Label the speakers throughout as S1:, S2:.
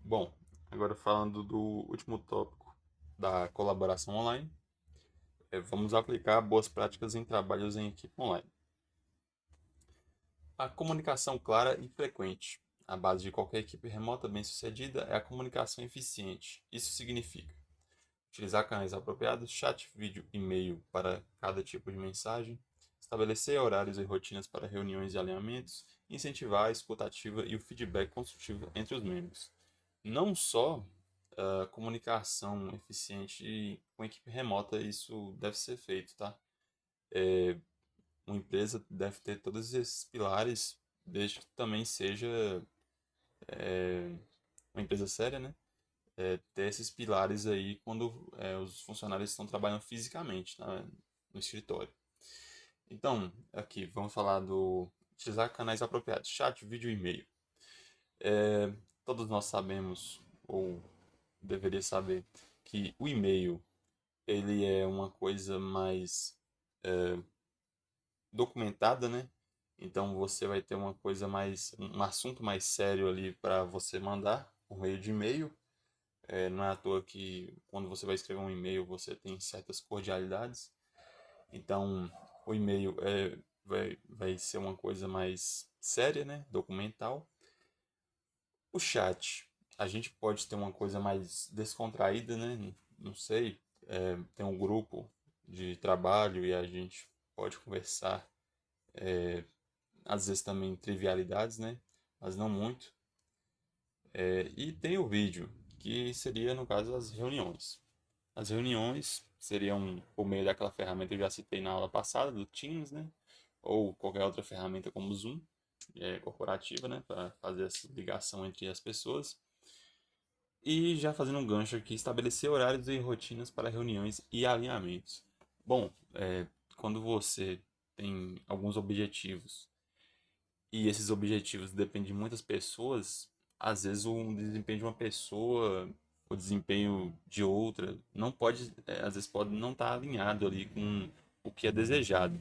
S1: Bom, agora falando do último tópico da colaboração online, vamos aplicar boas práticas em trabalhos em equipe online. A comunicação clara e frequente. A base de qualquer equipe remota bem-sucedida é a comunicação eficiente. Isso significa utilizar canais apropriados, chat, vídeo, e-mail para cada tipo de mensagem, estabelecer horários e rotinas para reuniões e alinhamentos, incentivar a escuta ativa e o feedback construtivo entre os membros. Não só comunicação eficiente com equipe remota, isso deve ser feito, tá? Uma empresa deve ter todos esses pilares, desde que também seja uma empresa séria, né? Ter esses pilares aí quando os funcionários estão trabalhando fisicamente no escritório. Então, aqui, vamos falar do utilizar canais apropriados, chat, vídeo e e-mail. Todos nós sabemos, ou deveria saber, que o e-mail ele é uma coisa mais documentada, né? Então você vai ter uma coisa mais, um assunto mais sério ali para você mandar por meio de e-mail. Não é à toa que quando você vai escrever um e-mail você tem certas cordialidades. Então o e-mail vai ser uma coisa mais séria, né? Documental. O chat, a gente pode ter uma coisa mais descontraída, né? Não sei, tem um grupo de trabalho e a gente pode conversar, às vezes também trivialidades, né? Mas não muito. E tem o vídeo, que seria, no caso, as reuniões. As reuniões seriam por meio daquela ferramenta que eu já citei na aula passada, do Teams, né? Ou qualquer outra ferramenta como o Zoom, corporativa, né? Para fazer essa ligação entre as pessoas. E já fazendo um gancho aqui, estabelecer horários e rotinas para reuniões e alinhamentos. Bom, quando você tem alguns objetivos e esses objetivos dependem de muitas pessoas, às vezes o desempenho de uma pessoa, o desempenho de outra, não pode, às vezes pode não estar alinhado ali com o que é desejado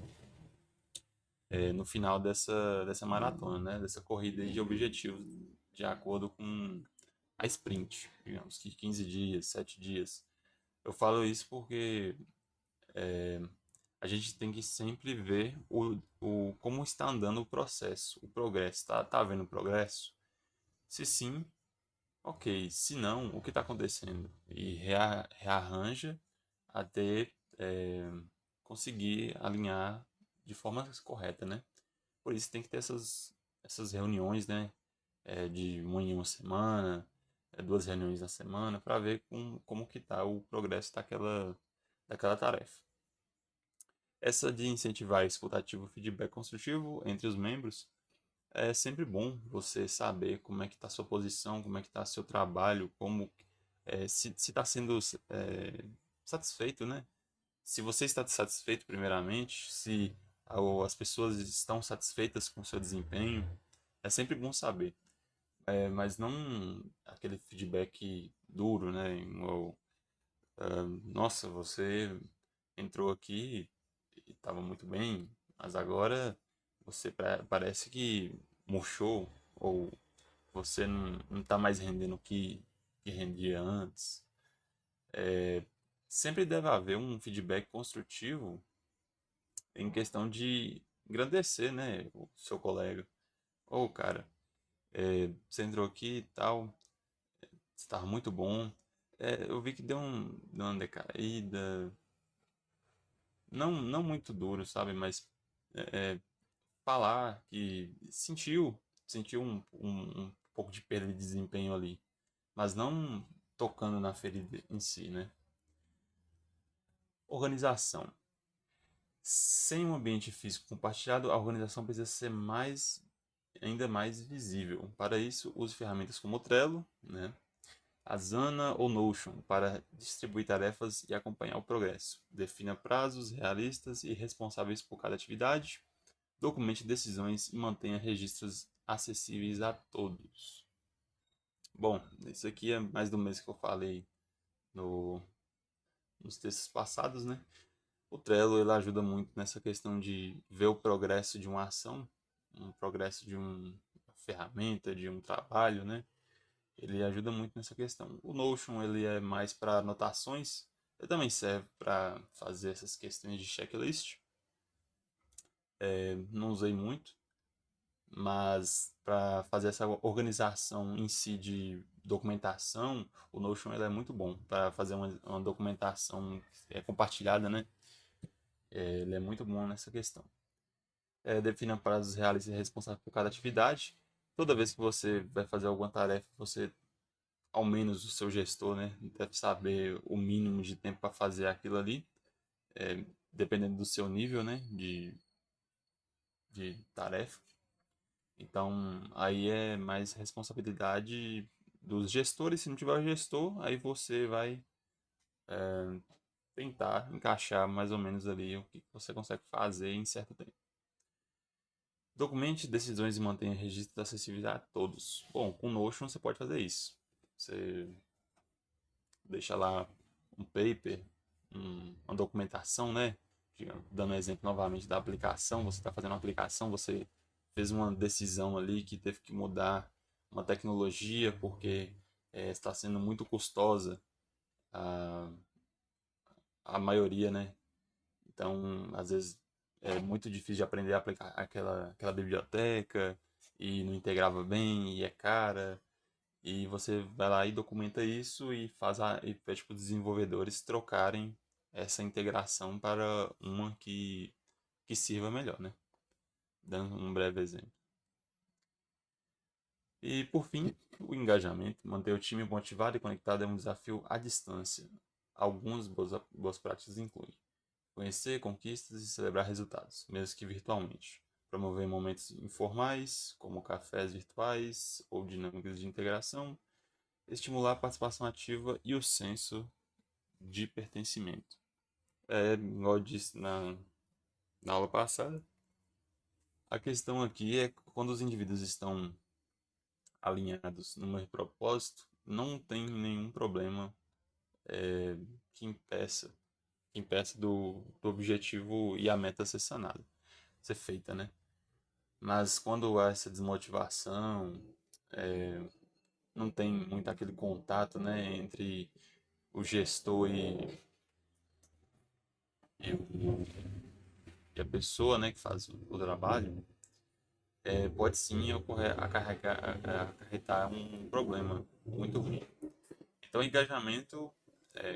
S1: no final dessa maratona, né? Dessa corrida de objetivos, de acordo com a sprint, digamos que 15 dias, 7 dias. Eu falo isso porque a gente tem que sempre ver como está andando o processo, o progresso. Tá havendo progresso? Se sim, ok. Se não, o que está acontecendo? E rearranja até conseguir alinhar de forma correta, né? Por isso tem que ter essas reuniões, né? De uma em uma semana, duas reuniões na semana, para ver como que está o progresso daquela tarefa. Essa de incentivar a escuta ativa e o feedback construtivo entre os membros é sempre bom você saber como é que está a sua posição, como é que está seu trabalho, se está sendo satisfeito, né? Se você está satisfeito primeiramente, se as pessoas estão satisfeitas com o seu desempenho, é sempre bom saber. Mas não aquele feedback duro, né? Nossa, você entrou aqui e estava muito bem, mas agora você parece que murchou ou você não está mais rendendo que rendia antes. Sempre deve haver um feedback construtivo em questão de engrandecer, né, o seu colega. Ô, cara, você entrou aqui e tal, estava muito bom. Eu vi que deu uma decaída, não muito duro, sabe? Mas é, falar que sentiu um pouco de perda de desempenho ali, mas não tocando na ferida em si, né? Organização. Sem um ambiente físico compartilhado, a organização precisa ser ainda mais visível. Para isso, use ferramentas como o Trello, né? Asana ou Notion para distribuir tarefas e acompanhar o progresso. Defina prazos realistas e responsáveis por cada atividade. Documente decisões e mantenha registros acessíveis a todos. Bom, isso aqui é mais do mesmo que eu falei no, nos textos passados, né? O Trello ele ajuda muito nessa questão de ver o progresso de uma ação, um progresso de uma ferramenta, de um trabalho, né? Ele ajuda muito nessa questão. O Notion ele é mais para anotações, ele também serve para fazer essas questões de checklist. Não usei muito, mas para fazer essa organização em si de documentação, o Notion ele é muito bom para fazer uma documentação compartilhada, né? Ele é muito bom nessa questão. Defina prazos reais e responsável por cada atividade. Toda vez que você vai fazer alguma tarefa, você, ao menos o seu gestor, né, deve saber o mínimo de tempo para fazer aquilo ali, dependendo do seu nível, né, de tarefa. Então, aí é mais responsabilidade dos gestores. Se não tiver o gestor, aí você vai tentar encaixar mais ou menos ali o que você consegue fazer em certo tempo. Documente decisões e mantenha registro da acessibilidade a todos. Bom, com o Notion você pode fazer isso. Você deixa lá um paper, uma documentação, né? Dando exemplo novamente da aplicação, você está fazendo uma aplicação, você fez uma decisão ali que teve que mudar uma tecnologia porque está sendo muito custosa a, a maioria, né? Então, às vezes é muito difícil de aprender a aplicar aquela biblioteca e não integrava bem e é cara. E você vai lá e documenta isso e e pede para os desenvolvedores trocarem essa integração para uma que sirva melhor, né? Dando um breve exemplo. E por fim, o engajamento. Manter o time motivado e conectado é um desafio à distância. Algumas boas práticas incluem conhecer conquistas e celebrar resultados, mesmo que virtualmente. Promover momentos informais, como cafés virtuais ou dinâmicas de integração. Estimular a participação ativa e o senso de pertencimento. Igual eu disse na aula passada, a questão aqui é que quando os indivíduos estão alinhados no mesmo propósito, não tem nenhum problema é, que impeça, do objetivo e a meta ser sanada, ser feita, né? Mas quando há essa desmotivação, é, não tem muito aquele contato, né, entre o gestor e a pessoa, né, que faz o trabalho, pode sim acarretar um problema muito ruim. Então, engajamento,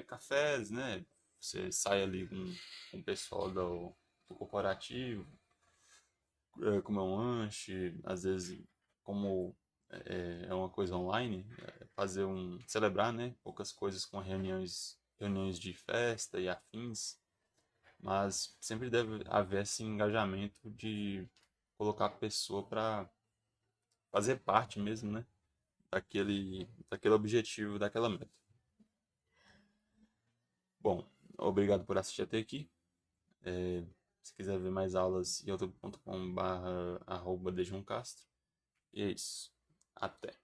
S1: cafés, né? Você sai ali com o pessoal do corporativo, comer um lanche, às vezes, como é uma coisa online, celebrar, né? Poucas coisas com reuniões de festa e afins, mas sempre deve haver esse engajamento de colocar a pessoa para fazer parte mesmo, né? Daquele objetivo, daquela meta. Bom, obrigado por assistir até aqui. Se quiser ver mais aulas, youtube.com/@dejoncastro. E é isso. Até.